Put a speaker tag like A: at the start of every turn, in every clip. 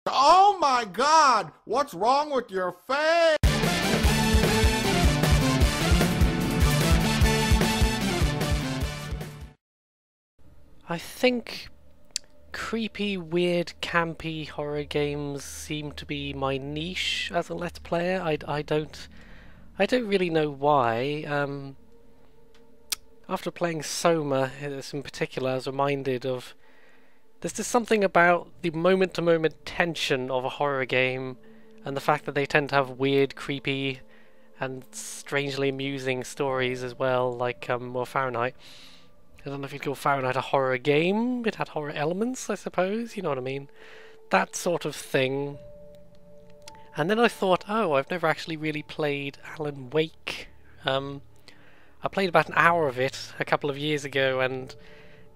A: Oh my God! What's wrong with your face?
B: I think creepy, weird, campy horror games seem to be my niche as a Let's Player. I don't really know why. After playing Soma in particular, I was reminded of there's just something about the moment-to-moment tension of a horror game and the fact that they tend to have weird, creepy, and strangely amusing stories as well, like well, Fahrenheit. I don't know if you'd call Fahrenheit a horror game. It had horror elements, I suppose, you know what I mean? That sort of thing. And then I thought, oh, I've never actually really played Alan Wake. I played about an hour of it a couple of years ago and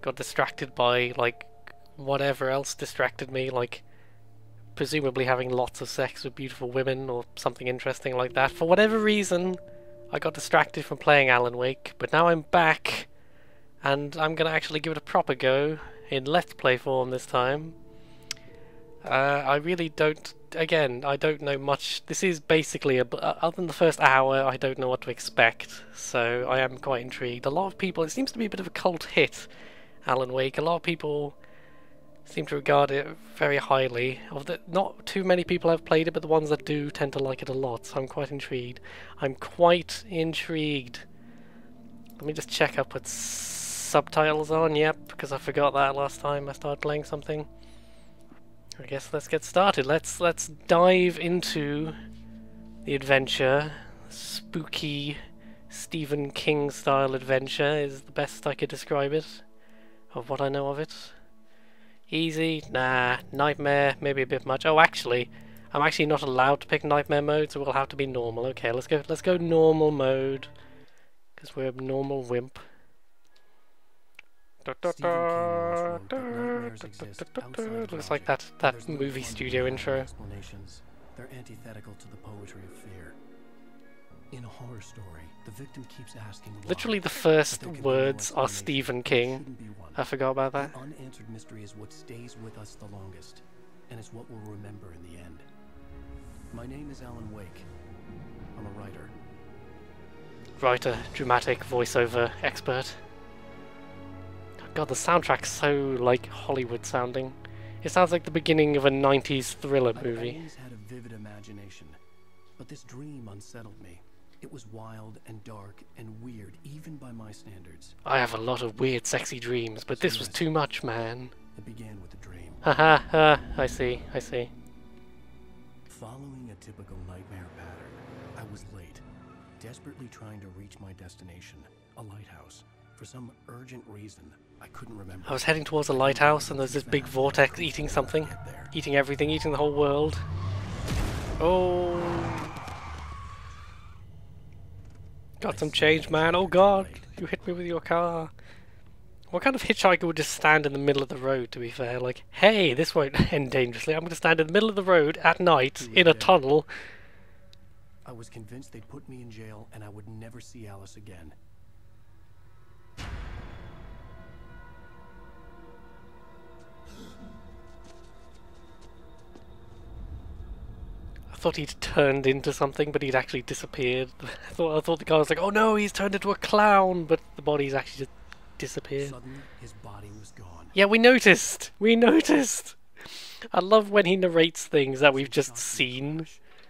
B: got distracted by, like, whatever else distracted me, like presumably having lots of sex with beautiful women or something interesting like that. For whatever reason, I got distracted from playing Alan Wake, but now I'm back and I'm gonna actually give it a proper go in Let's Play form this time. I really don't, again, I don't know much. This is basically, other than the first hour, I don't know what to expect, so I am quite intrigued. A lot of people, it seems to be a bit of a cult hit, Alan Wake. A lot of people seem to regard it very highly. Not too many people have played it, but the ones that do tend to like it a lot, so I'm quite intrigued. Let me just check I put subtitles on, yep, because I forgot that last time I started playing something. I guess let's get started. Let's dive into the adventure. Spooky Stephen King style adventure is the best I could describe it, of what I know of it. Easy? Nah. Nightmare? Maybe a bit much. Oh, actually, I'm actually not allowed to pick nightmare mode, so we'll have to be normal. Okay, let's go normal mode, because we're a normal wimp. Looks like that movie studio intro.
C: They're antithetical to the poetry of fear. In a horror story, the victim keeps asking why.
B: Literally the first words are Stephen King. I forgot about that.
C: The unanswered mystery is what stays with us the longest, and is what we'll remember in the end. My name is Alan Wake. I'm a writer.
B: Writer, dramatic voiceover expert. God, the soundtrack's so, like, Hollywood sounding. It sounds like the beginning of a 90s thriller movie.
C: I always had a vivid imagination, but this dream unsettled me. It was wild and dark and weird, even by my standards.
B: I have a lot of weird, sexy dreams, but this was too much, man.
C: It began with a dream.
B: Haha, ha, I see.
C: Following a typical nightmare pattern, I was late, desperately trying to reach my destination, a lighthouse. For some urgent reason, I couldn't remember.
B: I was heading towards a lighthouse and there's this big vortex eating something. Eating everything, eating the whole world. Oh. Got some change, man. Oh god, you hit me with your car. What kind of hitchhiker would just stand in the middle of the road, to be fair? Like, hey, this won't end dangerously. I'm going to stand in the middle of the road at night in a tunnel.
C: I was convinced they'd put me in jail and I would never see Alice again.
B: I thought he'd turned into something, but he'd actually disappeared. I thought the guy was like, oh no, he's turned into a clown, but the body's actually just disappeared.
C: Suddenly, his body was gone.
B: Yeah, we noticed! We noticed! I love when he narrates things that we've just seen.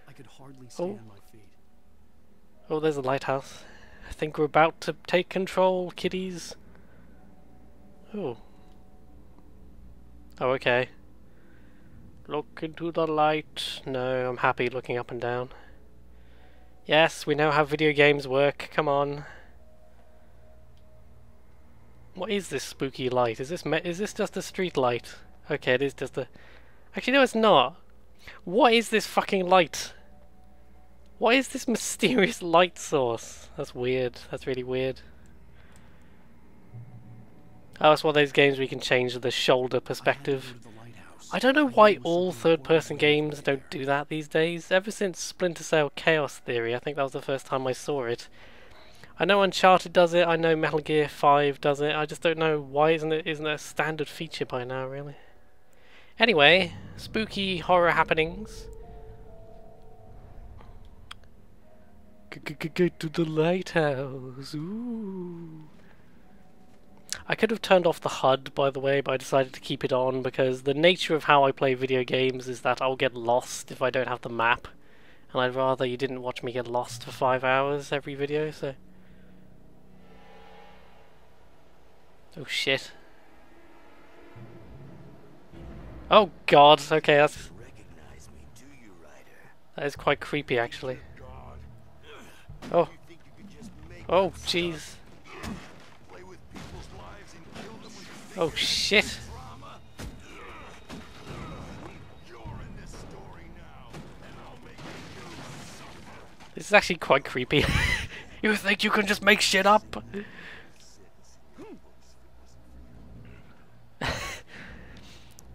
C: I could hardly stand my feet.
B: Oh, there's a lighthouse. I think we're about to take control, kiddies. Oh. Oh, okay. Look into the light. No, I'm happy looking up and down. Yes, we know how video games work. Come on. What is this spooky light? Is this just a street light? Okay, it is just a... Actually, no, it's not. What is this fucking light? What is this mysterious light source? That's weird. That's really weird. Oh, it's one of those games where you can change the shoulder perspective. I don't know why all third-person games don't do that these days. Ever since Splinter Cell Chaos Theory, I think that was the first time I saw it. I know Uncharted does it, I know Metal Gear 5 does it, I just don't know why isn't it a standard feature by now, really. Anyway, spooky horror happenings. Get to the lighthouse. Ooh. I could have turned off the HUD, by the way, but I decided to keep it on because the nature of how I play video games is that I'll get lost if I don't have the map. And I'd rather you didn't watch me get lost for 5 hours every video, so... Oh shit. Oh god, okay, that is quite creepy actually. Oh. Oh jeez. Oh shit. This is actually quite creepy. You think you can just make shit up?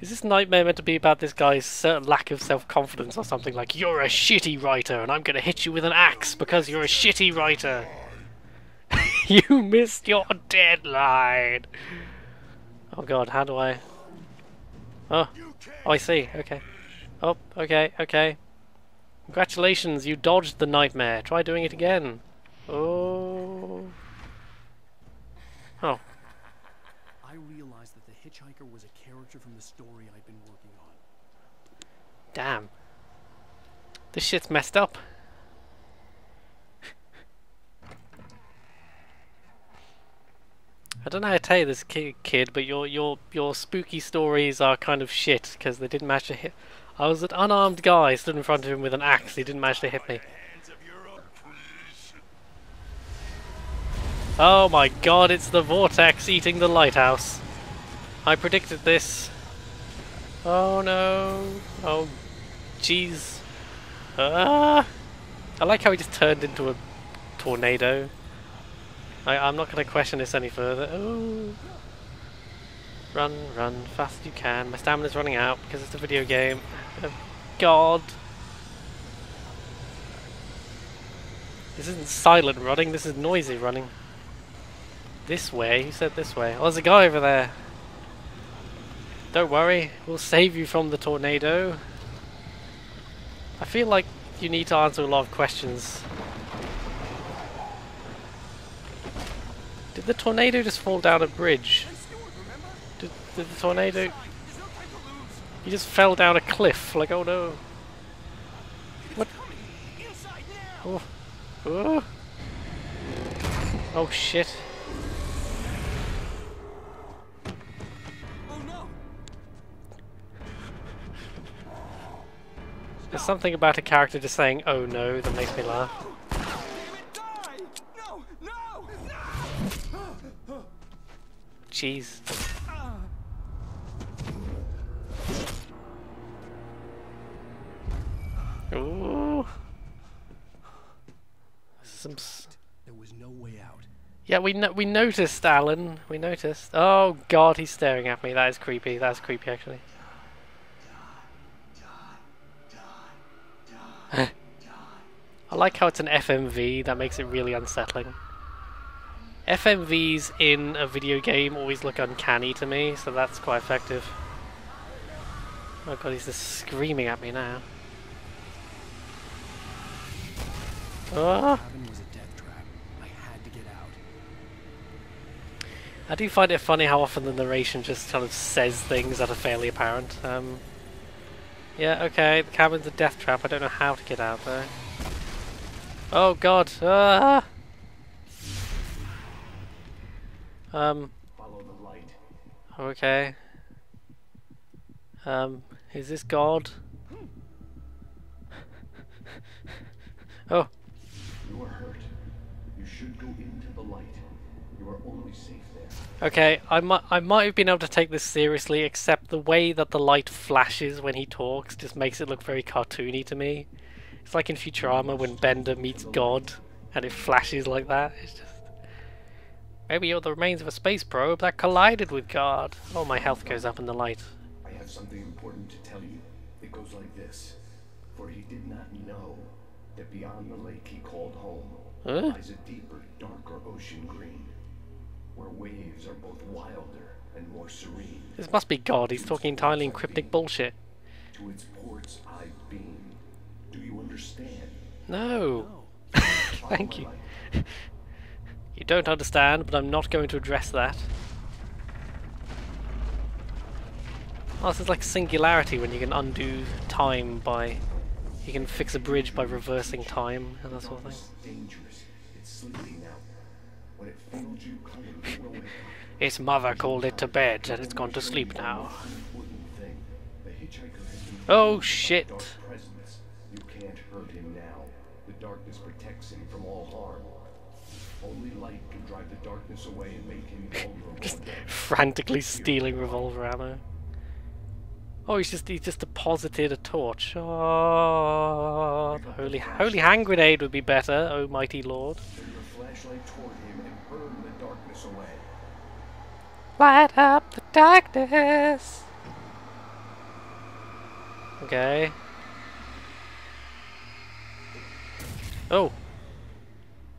B: Is this nightmare meant to be about this guy's lack of self-confidence or something like, you're a shitty writer and I'm gonna hit you with an axe because you're a shitty writer? You missed your deadline! Oh god, how do I... Oh, I see, okay. Oh, okay. Congratulations, you dodged the nightmare. Try doing it again. Oh. Oh.
C: I realized that the hitchhiker was a character from the story I'd been working on.
B: Damn. This shit's messed up. I don't know how to tell you this, kid, but your spooky stories are kind of shit because they didn't manage to hit. I was an unarmed guy stood in front of him with an axe. He didn't manage to hit me. Oh my god! It's the vortex eating the lighthouse. I predicted this. Oh no! Oh, jeez. I like how he just turned into a tornado. I'm not going to question this any further. Oh. Run, fast as you can. My stamina's running out because it's a video game. Oh, God. This isn't silent running, this is noisy running. This way? Who said this way? Oh, there's a guy over there. Don't worry, we'll save you from the tornado. I feel like you need to answer a lot of questions. Did the tornado just fall down a bridge? Did the tornado... He just fell down a cliff, like, oh no. What? Oh. Oh. Oh shit. There's something about a character just saying, oh no, that makes me laugh. Jeez. Ooh.
C: There was no way out.
B: Yeah, we noticed, Alan. We noticed. Oh god, he's staring at me. That is creepy. That's creepy, actually. I like how it's an FMV. That makes it really unsettling. FMVs in a video game always look uncanny to me, so that's quite effective. Oh god, he's just screaming at me now. Oh. I do find it funny how often the narration just kind of says things that are fairly apparent. Yeah, okay, the cabin's a death trap. I don't know how to get out there. Oh god! Ah!
C: Follow the light.
B: Okay. Is this God? Oh.
C: You are hurt. You should go into the light. You are only safe there.
B: Okay, I might have been able to take this seriously, except the way that the light flashes when he talks just makes it look very cartoony to me. It's like in Futurama when Bender meets God and it flashes like that. It's just... Maybe you're the remains of a space probe that collided with God. Oh, my health goes up in the light.
C: I have something important to tell you. It goes like this. For he did not know that beyond the lake he called home lies a deeper, darker ocean green, where waves are both wilder and more serene.
B: This must be God. He's talking entirely in cryptic bullshit.
C: To its ports I've been. Do you understand?
B: No. Thank you. You don't understand, but I'm not going to address that. Oh, this is like singularity when you can undo time by... You can fix a bridge by reversing time and that sort of thing.
C: Dangerous. It's sleepy now. When it feels you coming, it will wake up.
B: Its mother called it to bed and it's gone to sleep now. Oh shit!
C: Presence. You can't hurt him now. The darkness protects him from all harm. Only light can drive the darkness away and make him vulnerable.
B: Just frantically stealing revolver ammo. Oh, he just deposited a torch. Oh, the holy hand grenade would be better, oh mighty lord.
C: Turn your flashlight toward him and burn the darkness away.
B: Light up the darkness. Okay. Oh.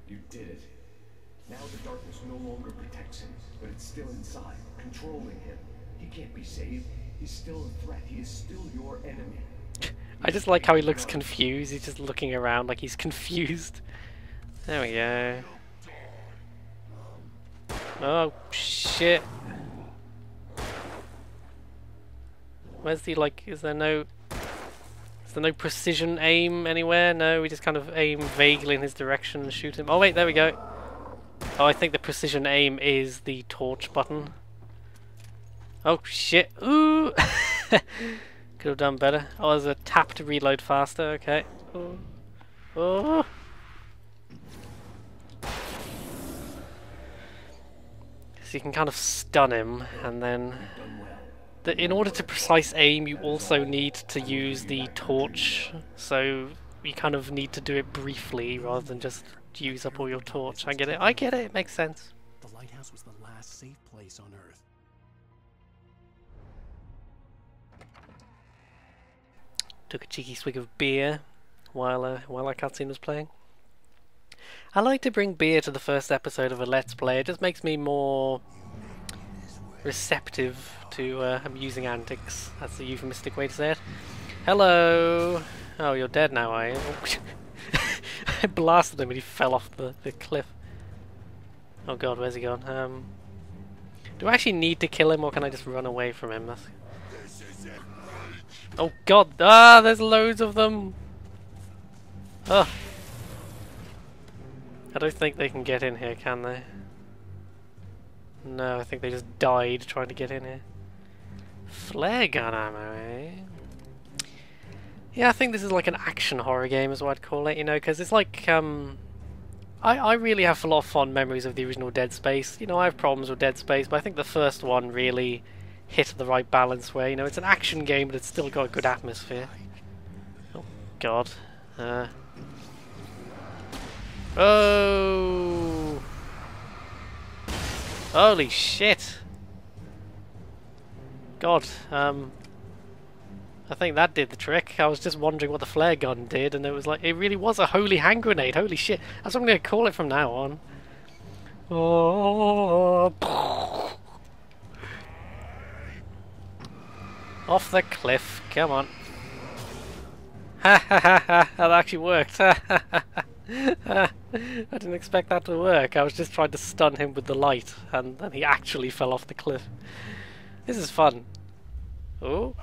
C: You did it. Now the darkness no longer protects him, but it's still inside, controlling him. He can't be saved. He's still a threat. He is still your enemy.
B: I just like how he looks confused. He's just looking around like he's confused. There we go. Oh, shit. Where's the, like, is there no precision aim anywhere? No, we just kind of aim vaguely in his direction and shoot him. Oh wait, there we go. Oh, I think the precision aim is the torch button. Oh shit, ooh! Could have done better. Oh, there's a tap to reload faster, okay. Oh. Oh. So you can kind of stun him, and then... in order to precise aim, you also need to use the torch, so you kind of need to do it briefly rather than just use up all your torch. I get it, it makes sense.
C: The lighthouse was the last safe place on Earth.
B: Took a cheeky swig of beer while our cutscene was playing. I like to bring beer to the first episode of a Let's Play. It just makes me more receptive to amusing antics. That's the euphemistic way to say it. Hello! Oh, you're dead now, are you? I blasted him and he fell off the cliff. Oh god, where's he gone? Do I actually need to kill him or can I just run away from him? Oh god! Ah, there's loads of them! Oh. I don't think they can get in here, can they? No, I think they just died trying to get in here. Flare gun ammo, eh? Yeah, I think this is like an action horror game is what I'd call it, you know, because it's like, I really have a lot of fond memories of the original Dead Space. You know, I have problems with Dead Space, but I think the first one really hit the right balance where, you know, it's an action game, but it's still got a good atmosphere. Oh, God. Oh! Holy shit! God, I think that did the trick. I was just wondering what the flare gun did, and it was like, it really was a holy hand grenade. Holy shit! That's what I'm going to call it from now on. Oh! Off the cliff, come on. Ha ha ha ha, that actually worked. I didn't expect that to work. I was just trying to stun him with the light, and then he actually fell off the cliff. This is fun. Oh.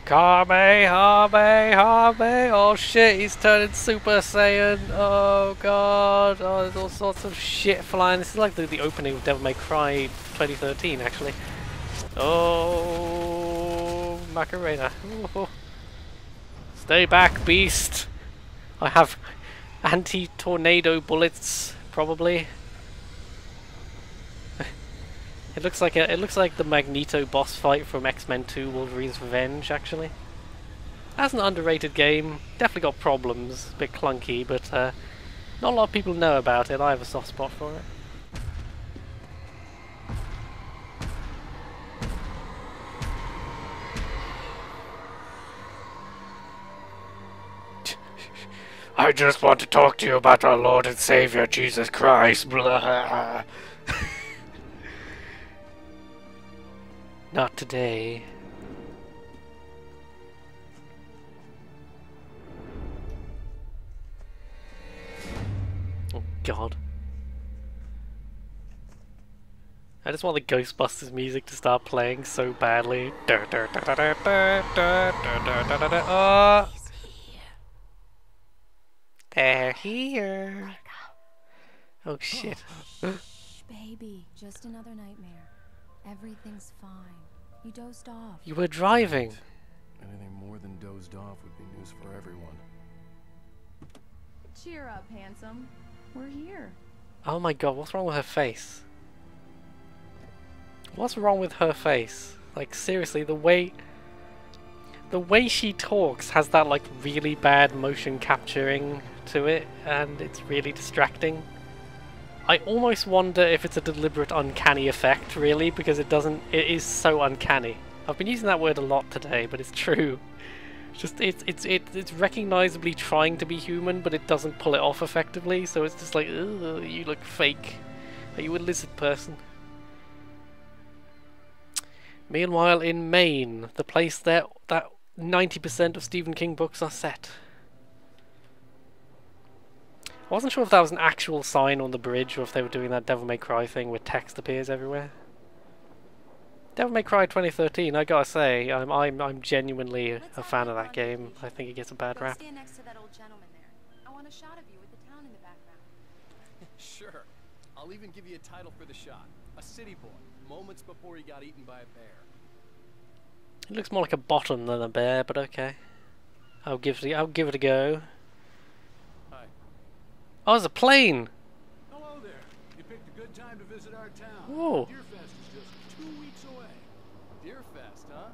B: Kame. Oh shit, he's turning Super Saiyan. Oh god. Oh, there's all sorts of shit flying. This is like the opening of Devil May Cry 2013, actually. Oh, Macarena. Oh. Stay back, beast. I have anti-tornado bullets, probably. It looks like the Magneto boss fight from X-Men 2: Wolverine's Revenge, actually. That's an underrated game. Definitely got problems, a bit clunky, but not a lot of people know about it. I have a soft spot for it. I just want to talk to you about our Lord and Savior, Jesus Christ. Blah. Not today. Oh god. I just want the Ghostbusters music to start playing so badly. Oh, they're here. Oh shit.
D: Shh, baby, just another nightmare. Everything's fine. You dozed off.
B: You were driving.
E: Anything more than dozed off would be news for everyone.
D: Cheer up, handsome. We're here.
B: Oh my god, what's wrong with her face? What's wrong with her face? Like seriously, the way she talks has that like really bad motion capturing to it, and it's really distracting. I almost wonder if it's a deliberate uncanny effect, really, because it is so uncanny. I've been using that word a lot today, but it's true. Just it's recognizably trying to be human, but it doesn't pull it off effectively, so it's just like, ugh, you look fake. Are you a lizard person? Meanwhile, in Maine, the place that 90% of Stephen King books are set. I wasn't sure if that was an actual sign on the bridge or if they were doing that Devil May Cry thing where text appears everywhere. Devil May Cry 2013, I gotta say, I'm genuinely a fan of that game. I think it gets a bad rap.
D: Stand next to that old gentleman there. I want a shot of you with the town in the background.
E: Sure. I'll even give you a title for the shot. A city boy, moments before he got eaten by a bear.
B: It looks more like a bottom than a bear, but okay. I'll give it a go.
E: Hi.
B: Oh, it's a plane!
F: Hello there. You picked a good time to visit our town.
B: Oh.
F: Deerfest is just 2 weeks away.
E: Deerfest, huh?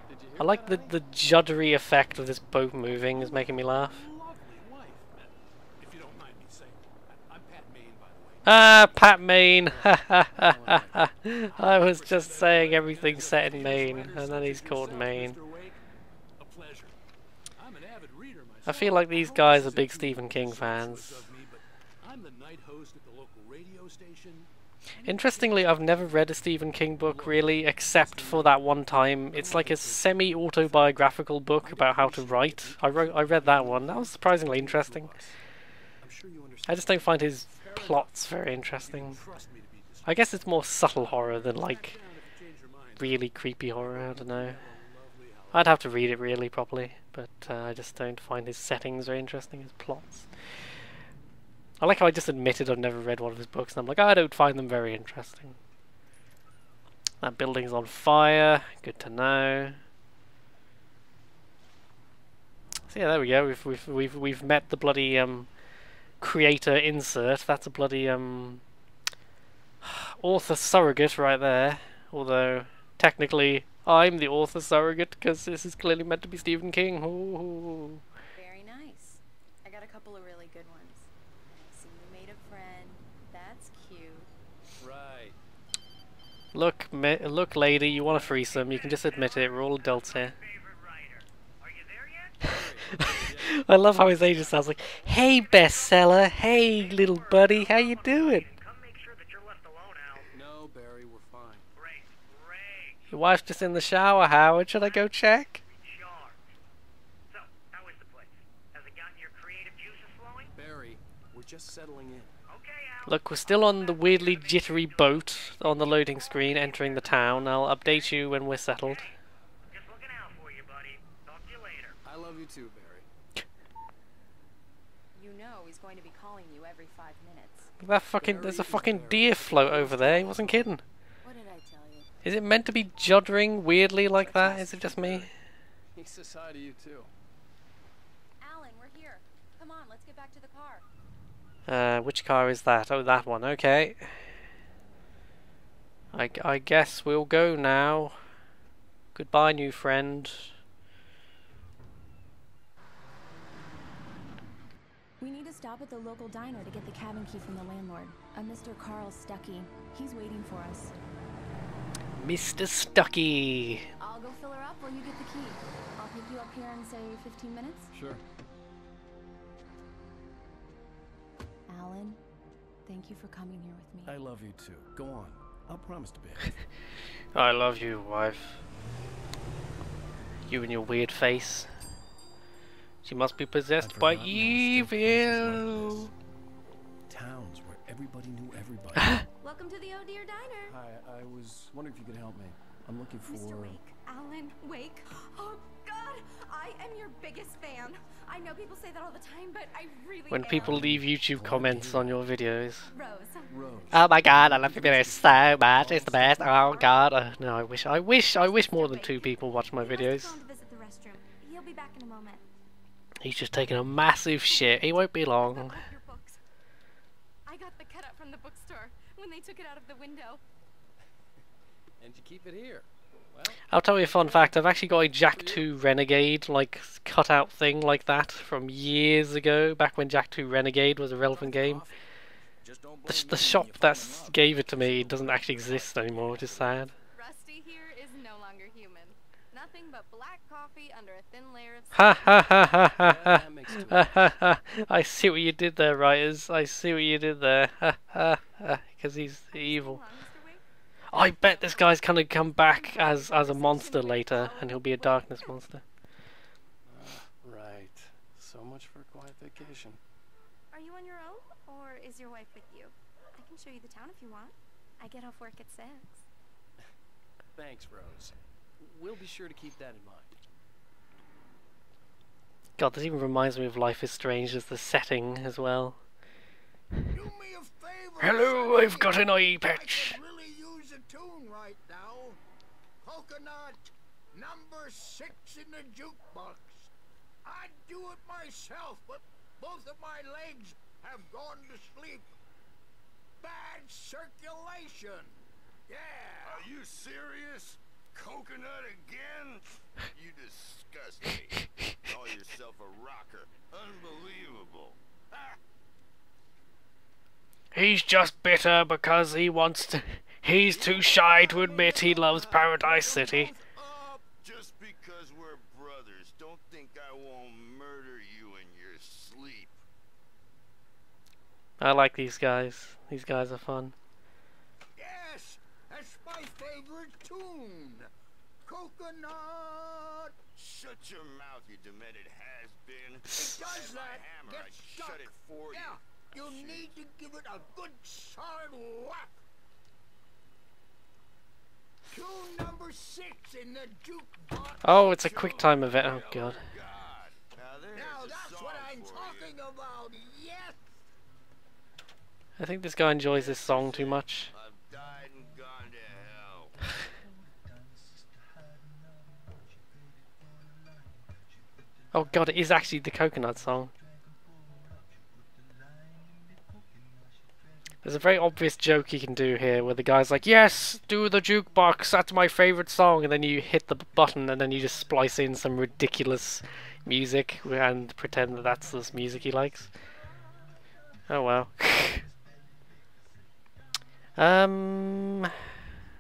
E: Did you hear
B: I like
E: about
B: the juddery effect of this boat moving is making me laugh.
F: Lovely wife. If you don't mind me saying. I'm Pat Maine, by the way.
B: Ah, Pat Maine! I was just saying everything's set in Maine, and then he's called Maine.
F: Mr. Wake, a pleasure. I'm an avid reader myself.
B: I feel like these guys are big Stephen King fans.
F: Of me, but I'm the night host at the local radio station.
B: Interestingly, I've never read a Stephen King book, really, except for that one time. It's like a semi-autobiographical book about how to write. I read that one. That was surprisingly interesting.
E: I'm sure you understand.
B: I just don't find his plots very interesting. I guess it's more subtle horror than, like, really creepy horror. I don't know. I'd have to read it really properly, but I just don't find his settings very interesting, his plots. I like how I just admitted I've never read one of his books, and I'm like, I don't find them very interesting. That building's on fire. Good to know. So yeah, there we go. We've met the bloody creator insert. That's a bloody author surrogate right there. Although technically I'm the author surrogate because this is clearly meant to be Stephen King. Ooh.
D: Very nice. I got a couple of really good ones. See, you made a friend. That's cute.
E: Right.
B: Look, lady, you want a threesome? You can just admit it. We're all adults here. I love how his agent sounds like, "Hey, bestseller. Hey, little buddy. How you doing?
E: No, Barry, we're fine.
B: Your wife's just in the shower, Howard. Should I go check?"
E: Barry, we're just settling in.
B: Look, we're still on the weirdly jittery boat on the loading screen entering the town. I'll update you when we're settled.
E: I love you too, Barry.
D: You know he's going to be calling you every 5 minutes.
B: There's a fucking deer float over there. He wasn't kidding.
D: What did I tell you?
B: Is it meant to be juddering weirdly like that? Is it just me?
E: He says hi to you too.
D: Alan, we're here. Come on, let's get back to the car.
B: Which car is that? Oh, that one. Okay. I guess we'll go now. Goodbye, new friend.
D: We need to stop at the local diner to get the cabin key from the landlord. A Mr. Carl Stuckey. He's waiting for us.
B: Mr. Stuckey.
D: I'll go fill her up while you get the key. I'll pick you up here in, say, 15 minutes.
E: Sure.
D: Alan, thank you for coming here with me.
E: I love you too. Go on. I'll promise to behave.
B: I love you, wife. You and your weird face. She must be possessed
E: I've
B: by
E: forgotten how still places like
B: evil.
E: this. Towns where everybody knew everybody.
D: Welcome to the Oh Dear Diner.
E: Hi, I was wondering if you could help me. I'm looking for...
G: Mr. Wake, Alan Wake. Oh God, I am your biggest fan. I know people say that all the time, but I really
B: When
G: am.
B: people leave YouTube comments on your videos.
G: Rose.
E: Rose.
B: Oh my god, I love your videos so much. It's the best. Oh god. No, I wish more than 2 people watch my
D: He must have
B: videos.
D: gone to visit the restroom. He'll be back in a moment.
B: He's just taking a massive shit. He won't be long.
G: Your books. I got the cutout from the bookstore when they took it out of the window.
E: And you keep it here. Well,
B: I'll tell you a fun fact. I've actually got a Jack 2 Renegade like cutout thing like that from years ago, back when Jack 2 Renegade was a relevant game. The shop that gave it to me doesn't actually exist anymore, which is sad.
G: Rusty here is no longer human. Nothing but black coffee under a thin layer of
B: Ha ha ha ha ha
E: yeah, that makes two.
B: ha. I see what you did there, writers. I see what you did there. Ha ha ha. Because he's evil.
G: Mr. Wake?
B: I bet this guy's gonna come back as a monster later, and he'll be a darkness monster.
E: Right. So much for a quiet vacation.
D: Are you on your own, or is your wife with you? I can show you the town if you want. I get off work at 6.
E: Thanks, Rose. We'll be sure to keep that in mind.
B: God, this even reminds me of Life is Strange as the setting as well.
A: Do me a favor.
B: Hello,
A: Sonny.
B: I've got an eye
A: I
B: patch.
A: could really use a tune right now. Coconut, number 6 in the jukebox. I'd do it myself, but both of my legs have gone to sleep. Bad circulation. Yeah.
H: Are you serious? Coconut again? You disgust me. Call yourself a rocker. Unbelievable. Ha!
B: He's just bitter because he wants to. He's too shy to admit he loves Paradise City.
H: Up just because we're brothers. Don't think I won't murder you in your sleep.
B: I like these guys. These guys are fun.
A: Yes, that's my favorite tune. Coconut.
H: Shut your mouth, you demented has-been.
A: It does
H: Had my
A: that.
H: hammer,
A: Get
H: I'd
A: stuck.
H: shut it for
A: Yeah,
H: you.
A: you need to give it a good solid whack. Tune number 6 in the jukebox.
B: Oh, it's a quick time event. Oh god.
H: God. Now there's
A: Now
H: a
A: that's
H: song
A: what I'm
H: for
A: talking
H: you.
A: about. Yes.
B: I think this guy enjoys this song too much.
H: I've died and gone to hell.
B: Oh god, it is actually the Coconut song. There's a very obvious joke you can do here where the guy's like, yes, do the jukebox, that's my favourite song, and then you hit the button and then you just splice in some ridiculous music and pretend that that's this music he likes. Oh well.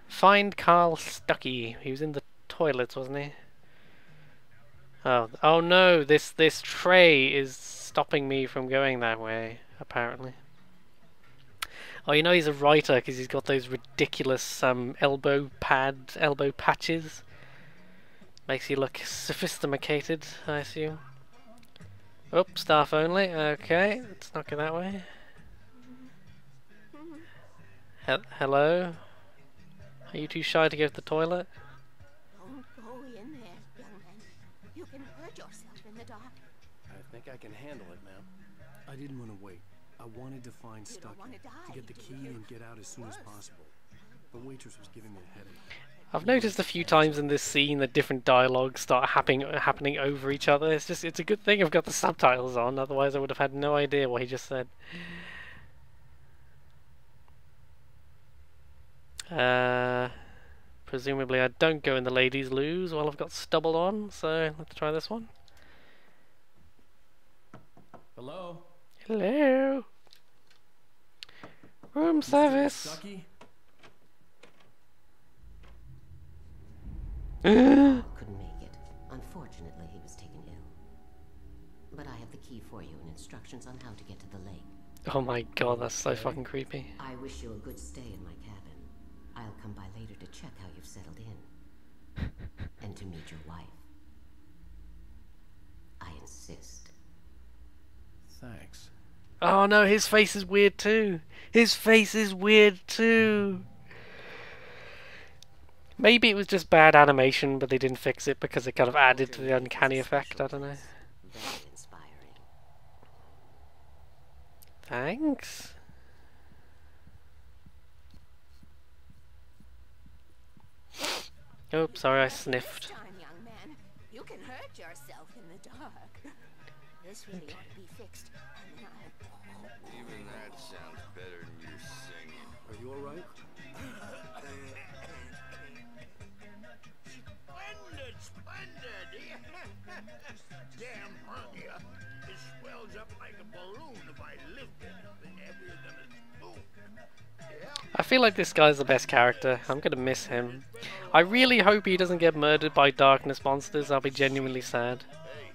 B: Find Carl Stuckey. He was in the toilets, wasn't he? Oh no, this tray is stopping me from going that way, apparently. Oh, you know he's a writer because he's got those ridiculous elbow patches. Makes you look sophisticated, I assume. Oh, staff only. Okay, let's not go that way. Hello? Are you too shy to go to the toilet?
G: Don't go in there, young man. You can hurt yourself in the dark.
E: I think I can handle it, ma'am. I didn't want to wait. I wanted to find
G: You don't
E: Stucky
G: want to die,
E: to get the
G: do
E: key
G: you?
E: and get out as soon as possible. The waitress was giving me a headache.
B: I've noticed a few times in this scene that different dialogues start happening over each other. It's a good thing I've got the subtitles on, otherwise I would have had no idea what he just said. Presumably I don't go in the ladies' loos while I've got stubble on, so let's try this one.
E: Hello?
B: Hello. Room service.
E: Stucky?
I: Couldn't make it. Unfortunately, he was taken ill. But I have the key for you and instructions on how to get to the lake.
B: Oh my god, that's so fucking creepy.
I: I wish you a good stay in my cabin. I'll come by later to check how you've settled in. And to meet your wife. I insist.
E: Thanks.
B: Oh no, his face is weird too. His face is weird too. Maybe it was just bad animation, but they didn't fix it because it kind of added to the uncanny effect. I don't know.
I: Very inspiring.
B: Thanks. Oops, sorry, I sniffed.
G: This time, young man, you can hurt yourself in the dark. This really ought to be fixed, and then I'll...
H: Even that sounds better than your singing.
F: Are you all right?
A: Splendid, splendid! Damn hernia. It swells up like a balloon if I lift anything heavier than a spoon. Yeah.
B: I feel like this guy's the best character. I'm gonna miss him. I really hope he doesn't get murdered by darkness monsters. I'll be genuinely sad.
H: Hey,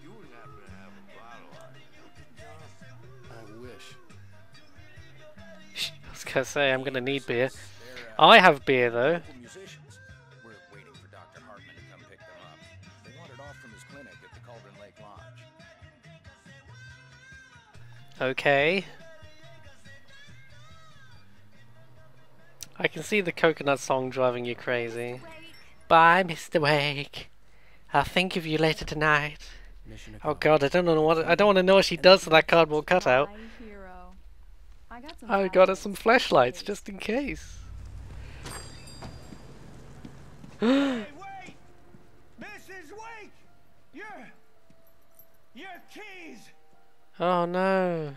H: you wouldn't happen to have a bottle on you.
E: I wish.
B: Shh, I was gonna say, I'm gonna need beer. I have beer though.
E: Local musicians. We're waiting for Dr. Hartman to come pick them up. They wandered off from his clinic at the Cauldron Lake Lodge.
B: Okay. I can see the coconut song driving you crazy. Bye, Mr. Wake. I'll think of you later tonight. Oh God, I don't want to know what she does to that cardboard cutout.
D: My hero. I got some
B: I got us
D: flashlights.
B: some flashlights just in case.
A: Hey, wait! Mrs. Wake! Your keys!
B: Oh no.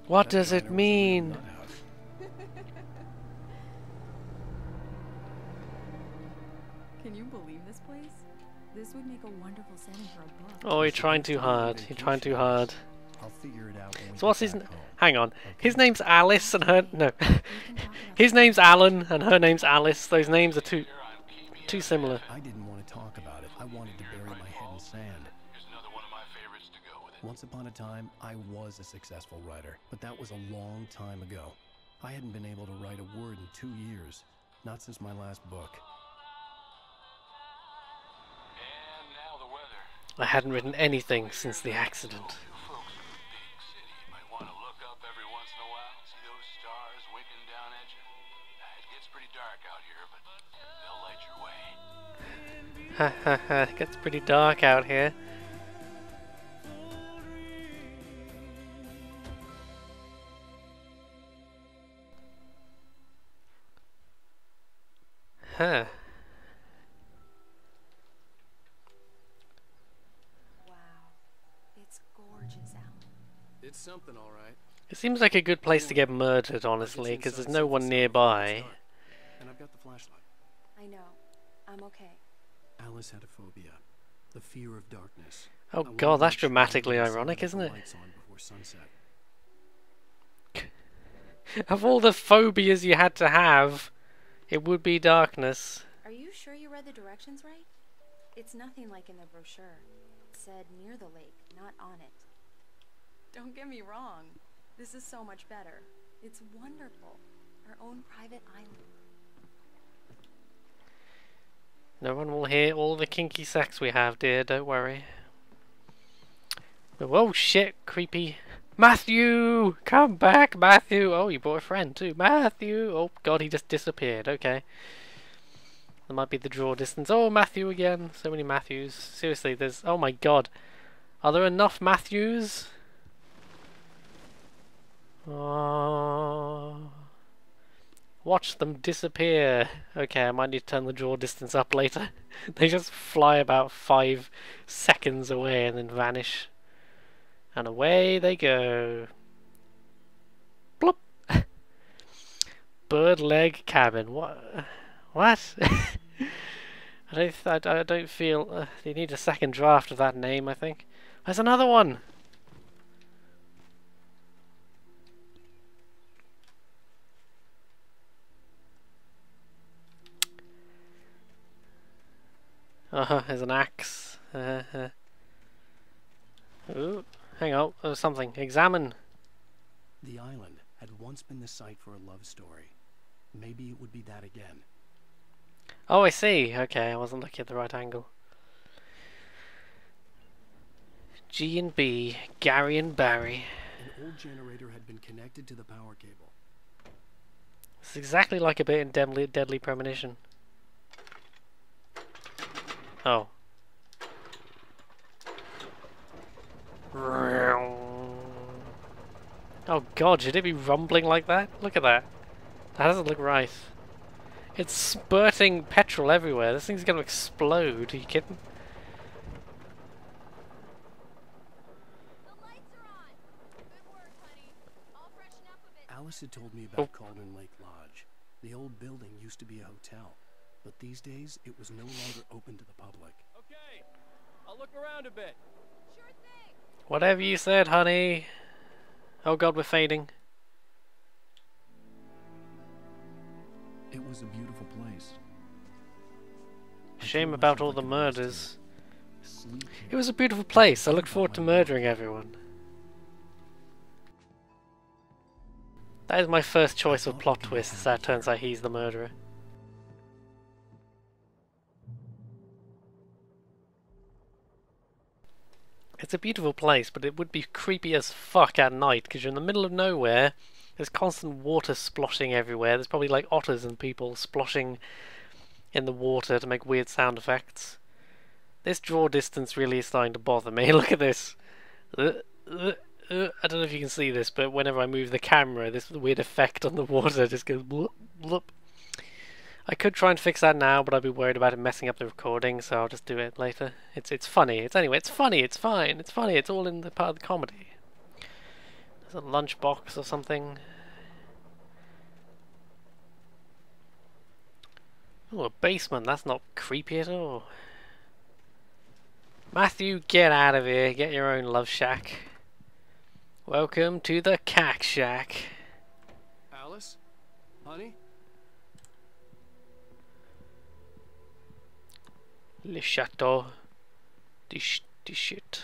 B: What does it mean?
D: Can you believe this place? This would make a wonderful setting for a book.
B: Oh, you're trying too hard. You're trying too hard.
E: I'll figure it out when we
B: So what's
E: get
B: his...
E: back home.
B: Hang on. His name's Alice and her... No. His name's Alan and her name's Alice. Those names are too similar.
E: I didn't want to talk about it. I wanted to bury my head in sand.
F: Here's another one of my favorites to go with it.
E: Once upon a time, I was a successful writer, but that was a long time ago. I hadn't been able to write a word in 2 years, not since my last book.
F: And now the weather.
B: I hadn't written anything since the accident.
F: You folks in the big city might want to look up every once in a while, see those stars winking down at you. It gets pretty dark out here, but they'll light your way.
B: Ha ha ha, it gets pretty dark out here. Huh.
G: Wow. It's gorgeous, Alan.
E: It's something, all right.
B: It seems like a good place to get murdered, honestly, because there's no one nearby.
E: And I've got the flashlight.
G: I know. I'm okay.
E: Alice had a phobia, the fear of darkness.
B: Oh
E: I wanted
B: God,
E: to
B: that's
E: make sure
B: dramatically
E: everyone
B: ironic,
E: had
B: isn't
E: the
B: it?
E: lights on before sunset.
B: Of all the phobias you had to have, it would be darkness.
G: Are you sure you read the directions right? It's nothing like in the brochure. It said near the lake, not on it. Don't get me wrong. This is so much better. It's wonderful. Our own private island.
B: No one will hear all the kinky sex we have, dear, don't worry. Oh shit, creepy. Matthew! Come back, Matthew! Oh, you brought a friend too. Matthew! Oh God, he just disappeared. Okay. That might be the draw distance. Oh, Matthew again. So many Matthews. Seriously, there's... Oh my God. Are there enough Matthews? Oh... Watch them disappear. Okay, I might need to turn the draw distance up later. They just fly about 5 seconds away and then vanish. And away they go. Plop. Bird leg cabin. What? What? I don't feel. They need a second draft of that name. I think. There's another one. There's an axe. Ooh, hang on. There's something. Examine.
E: The island. had once been the site for a love story. Maybe it would be that again.
B: Oh, I see. Okay, I wasn't looking at the right angle. G and B, Gary and Barry.
E: An old generator had been connected to the power cable.
B: It's exactly like a bit in Deadly Premonition. Oh. Oh god, should it be rumbling like that? Look at that. That doesn't look right. It's spurting petrol everywhere. This thing's gonna explode. Are you kidding?
D: The lights are on. Good work, honey. I'll freshen up a bit.
E: Alice had told me about Cauldron Lake Lodge. The old building used to be a hotel, but these days it was no longer open to the public.
J: Okay, I'll look around a bit.
D: Sure thing.
B: Whatever you said, honey. Oh god, we're fading.
E: It was a beautiful place.
B: Shame about all the murders. It was a beautiful place. I look forward to murdering everyone. That is my first choice of plot twists. That turns out he's the murderer. It's a beautiful place, but it would be creepy as fuck at night because you're in the middle of nowhere. There's constant water sploshing everywhere. There's probably like otters and people sploshing in the water to make weird sound effects. This draw distance really is starting to bother me. Look at this. I don't know if you can see this, but whenever I move the camera, this weird effect on the water just goes bloop, bloop. I could try and fix that now, but I'd be worried about it messing up the recording, so I'll just do it later. It's funny. It's funny. It's fine. It's funny. It's all in the part of the comedy. There's a lunchbox or something. Oh, a basement. That's not creepy at all. Matthew, get out of here. Get your own love shack. Welcome to the Cack Shack.
E: Alice? Honey?
B: Le Chateau de shit.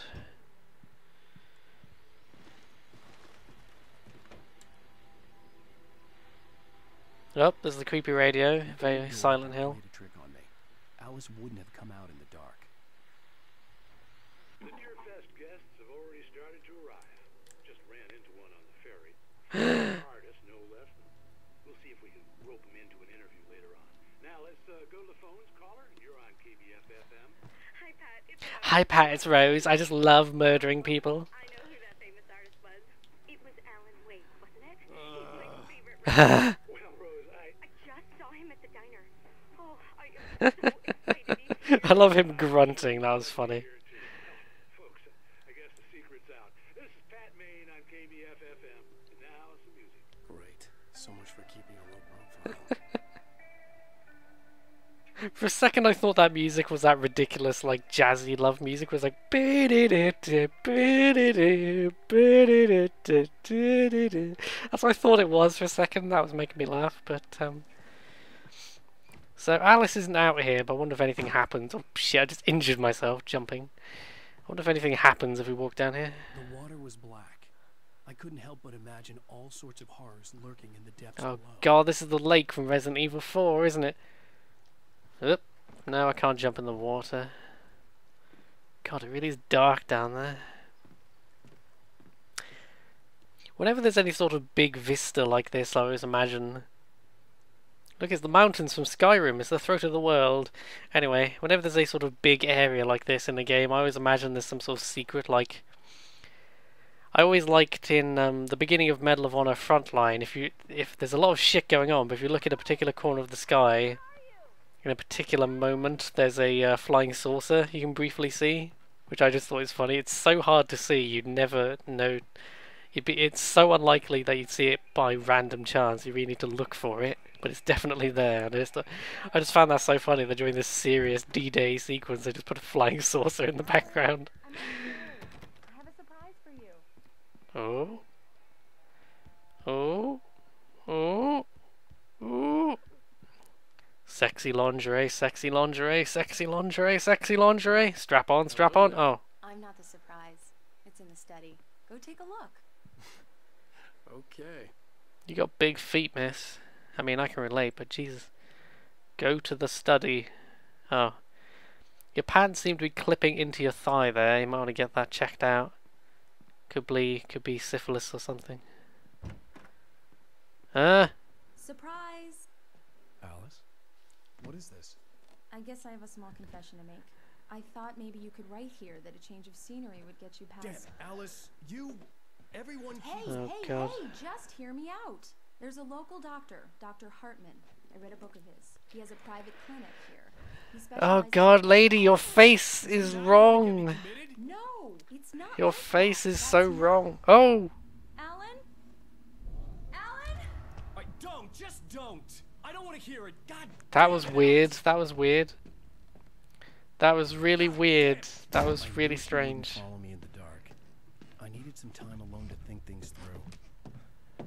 B: Oh, there's the creepy radio. Very Silent Hill.
E: Played a trick on me. Alice wouldn't have come out in the dark.
K: The Deerfest guests have already started to arrive. Just ran into one on the ferry. Artist, no less. We'll see if we can rope him into an interview later on. Now let's go to the phones. Caller, you're on KBF-FM.
L: Hi, Pat. It's
B: Hi, Pat. It's Rose. I just love murdering people.
L: I know who that famous artist was. It was Alan Wake, wasn't it? He's my favorite rapper.
K: Well, Rose, I
L: just saw him at the diner. Oh, I am so excited. He's
B: I love him grunting. That was funny.
K: folks, I guess the secret's out. This is Pat Maine on KBF-FM. And now some music.
E: Great. So much for keeping a low profile.
B: For a second, I thought that music was that ridiculous, like jazzy love music. It was like that's what I thought it was for a second. That was making me laugh. But so Alice isn't out here, but I wonder if anything happens. Oh shit! I just injured myself jumping. I wonder if anything happens if we walk down here.
E: The water was black. I couldn't help but imagine all sorts of horrors lurking in the depths
B: Oh
E: below.
B: god, this is the lake from Resident Evil 4, isn't it? Oop. No, I can't jump in the water. God, it really is dark down there. Whenever there's any sort of big vista like this, I always imagine... Look, it's the mountains from Skyrim. It's the throat of the world. Anyway, whenever there's a sort of big area like this in a game, I always imagine there's some sort of secret, like... I always liked in the beginning of Medal of Honor Frontline, if there's a lot of shit going on, but if you look at a particular corner of the sky... In a particular moment, there's a flying saucer you can briefly see, which I just thought was funny. It's so hard to see, you'd never know. It's so unlikely that you'd see it by random chance. You really need to look for it, but it's definitely there. And I just found that so funny that during this serious D-Day sequence, they just put a flying saucer in the background.
D: I have a surprise for you.
B: Oh. Oh. Oh. Oh. Sexy lingerie, sexy lingerie, sexy lingerie, sexy lingerie. Strap on, strap on. Oh.
G: I'm not the surprise. It's in the study. Go take a look.
E: Okay.
B: You got big feet, miss. I mean, I can relate, but Jesus. Go to the study. Oh. Your pants seem to be clipping into your thigh there. You might want to get that checked out. Could be syphilis or something.
D: Surprise!
E: Alice? What is this?
D: I guess I have a small confession to make. I thought maybe you could write here that a change of scenery would get you past...
E: Damn, Alice, everyone...
D: Hey,
B: Oh,
D: hey,
B: God.
D: hey, just hear me out. There's a local doctor, Dr. Hartman. I read a book of his. He has a private clinic here. He
B: Oh
D: specializes
B: God,
D: in-
B: lady, your face is wrong.
D: No, it's not.
B: Your
D: like
B: face
D: that.
B: is so
D: That's not-
B: wrong. Oh!
D: Alan? Alan?
J: Just don't. I don't want to hear it. God.
B: That was weird. That was weird. That was really weird. That was really
E: I wish you wouldn't
B: strange.
E: Follow me in the dark. I needed some time alone to think things through.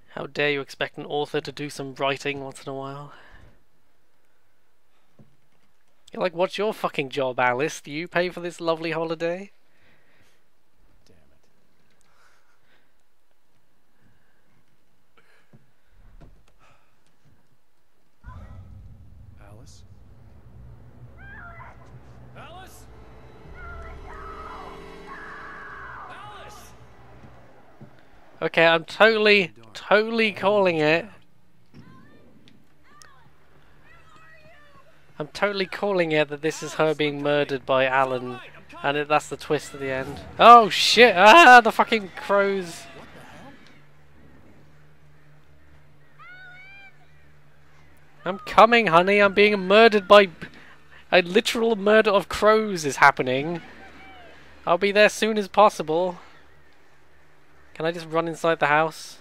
B: How dare you expect an author to do some writing once in a while? You're like, what's your fucking job, Alice? Do you pay for this lovely holiday?
E: Damn it. Alice?
J: Alice? Alice!
B: Okay, I'm totally calling it. I'm totally calling it that this is her being murdered by Alan, and that's the twist at the end. Oh shit! Ah, the fucking crows! I'm coming, honey. I'm being murdered by... A literal murder of crows is happening. I'll be there soon as possible. Can I just run inside the house?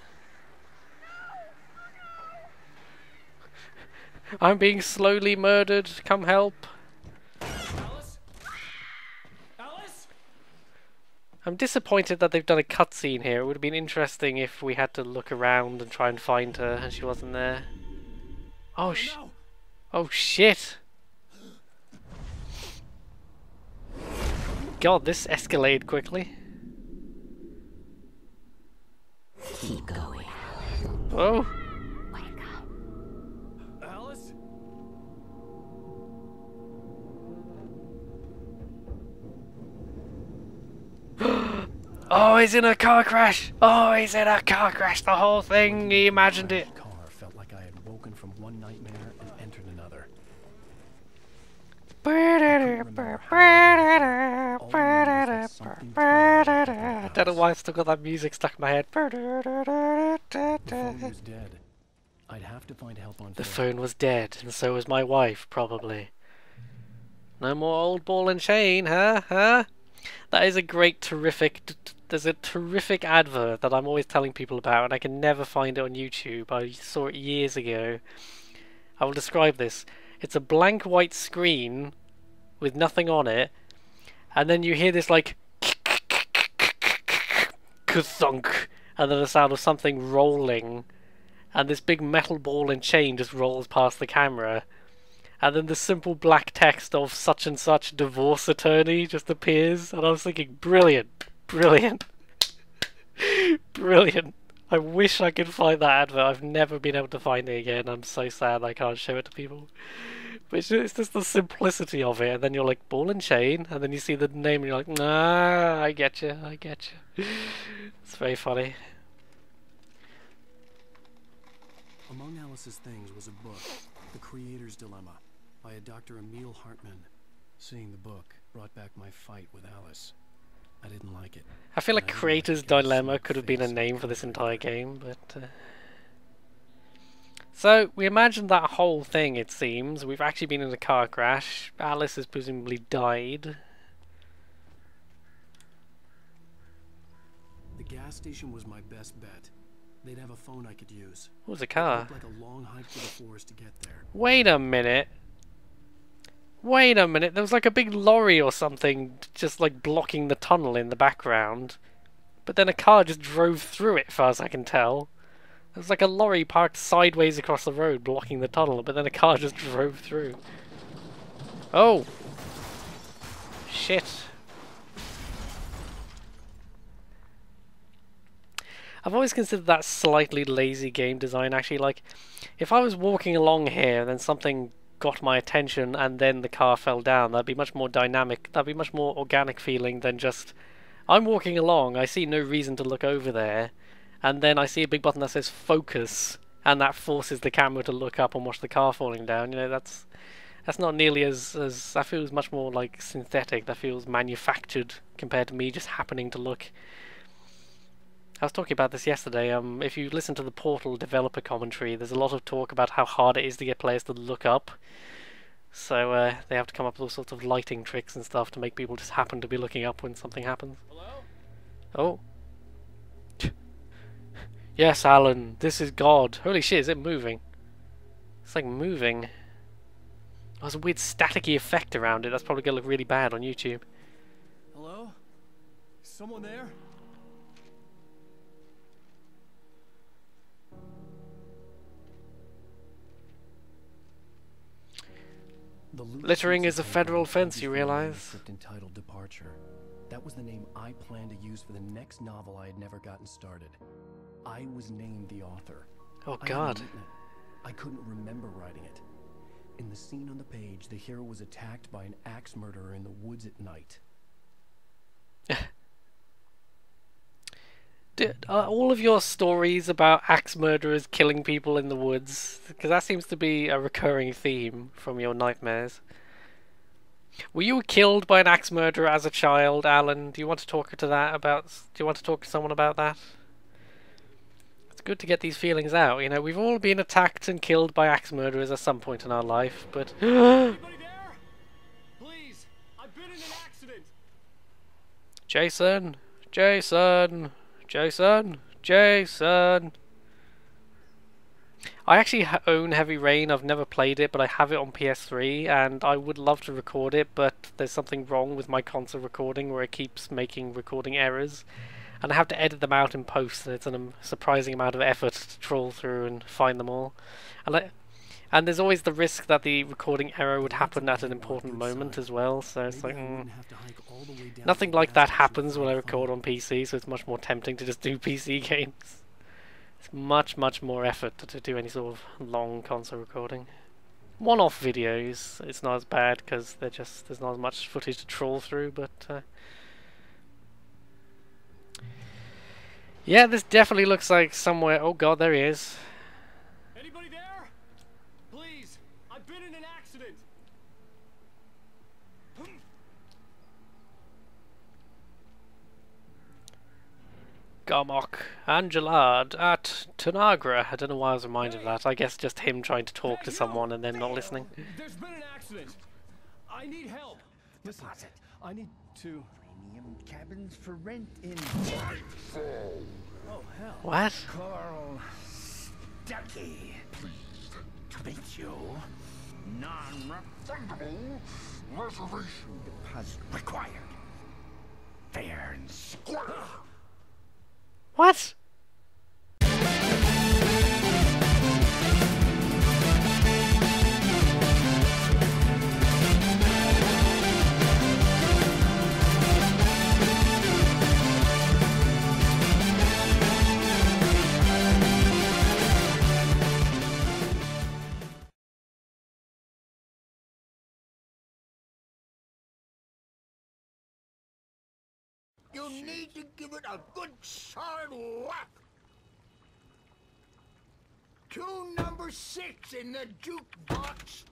B: I'm being slowly murdered. Come help.
J: Alice? Alice?
B: I'm disappointed that they've done a cutscene here. It would have been interesting if we had to look around and try and find her and she wasn't there. Oh, oh shit. God, this escalated quickly.
I: Keep going.
B: Oh.
J: Alice?
B: Oh, he's in a car crash. Oh, he's in a car crash. The whole thing. He imagined it.
E: Car felt like I had woken from one nightmare and entered another.
B: I don't know why I still got that music stuck in my head.
E: The phone was dead. I'd have to find help on
B: The
E: foot.
B: phone was dead, and so was my wife, probably. No more old ball and chain, huh? Huh? That is a great, terrific... There's a terrific advert that I'm always telling people about, and I can never find it on YouTube. I saw it years ago. I will describe this. It's a blank white screen with nothing on it, and then you hear this, like... ka-thunk, and then the sound of something rolling, and this big metal ball and chain just rolls past the camera. And then the simple black text of such and such divorce attorney just appears, and I was thinking, brilliant, brilliant, brilliant. I wish I could find that advert. I've never been able to find it again. I'm so sad I can't show it to people. But it's just the simplicity of it, and then you're like, ball and chain, and then you see the name and you're like, nah, I get you, I get you. It's very funny.
E: Among Alice's things was a book, The Creator's Dilemma, by a Dr. Emil Hartman. Seeing the book brought back my fight with Alice. I didn't like it.
B: I feel like
E: And I didn't
B: Creator's
E: like Alice's
B: Dilemma
E: smug
B: could have been a
E: face.
B: name for this entire game, but... So, we imagined that whole thing, it seems. We've actually been in a car crash. Alice has presumably died.
E: The gas station was my best bet. They'd have a phone I could use.
B: What was a
E: It
B: car?
E: looked like a long hike through the forest to get there.
B: Wait a minute. Wait a minute. There was like a big lorry or something just like blocking the tunnel in the background. But then a car just drove through it, as far as I can tell. There was like a lorry parked sideways across the road blocking the tunnel, but then a car just drove through. Oh! Shit. I've always considered that slightly lazy game design, actually. Like, if I was walking along here and then something got my attention and then the car fell down, that'd be much more dynamic, that'd be much more organic feeling than just, I'm walking along, I see no reason to look over there, and then I see a big button that says focus, and that forces the camera to look up and watch the car falling down. You know, that's not nearly as that feels much more like synthetic, that feels manufactured compared to me just happening to look. I was talking about this yesterday. If you listen to the Portal developer commentary, there's a lot of talk about how hard it is to get players to look up. So they have to come up with all sorts of lighting tricks and stuff to make people just happen to be looking up when something happens. Hello? Oh. Yes, Alan, this is God. Holy shit, is it moving? It's like moving. Oh, there's a weird staticky effect around it. That's probably going to look really bad on YouTube.
E: Hello? Someone there?
B: Littering is a federal offense, you realize?
E: Entitled Departure. That was the name I planned to use for the next novel I had never gotten started. I was named the author.
B: Oh God.
E: I couldn't remember writing it. In the scene on the page, the hero was attacked by an axe murderer in the woods at night.
B: Are all of your stories about axe murderers killing people in the woods? Because that seems to be a recurring theme from your nightmares. Were you killed by an axe murderer as a child, Alan? Do you want to talk to that about? Do you want to talk to someone about that? It's good to get these feelings out. You know, we've all been attacked and killed by axe murderers at some point in our life, but.
J: Anybody there? Please, I've been in an accident.
B: Jason, Jason. Jason! Jason! I actually own Heavy Rain. I've never played it, but I have it on PS3, and I would love to record it, but there's something wrong with my console recording where it keeps making recording errors, and I have to edit them out in post, and it's a surprising amount of effort to trawl through and find them all. And there's always the risk that the recording error would happen at an important moment as well, so it's like, nothing like that happens when I record on PC, so it's much more tempting to just do PC games. It's much, much more effort to do any sort of long console recording. One-off videos, it's not as bad because there's not as much footage to trawl through, but yeah, this definitely looks like somewhere. Oh God, there he is.
J: Anybody there? Please, I've been in an accident.
B: Garmok Angelard at Tanagra. I don't know why I was reminded of that. I guess just him trying to talk to someone and then not listening.
J: There's been an accident. I need help.
E: Listen, I need to...
A: Premium cabins for rent in...
E: Oh, hell.
B: What?
A: Carl Stucky. Pleased to meet you. Non-refundable reservation deposit required. Fair and square.
B: What?
A: You need to give it a good solid whack. Tune number 6 in the jukebox.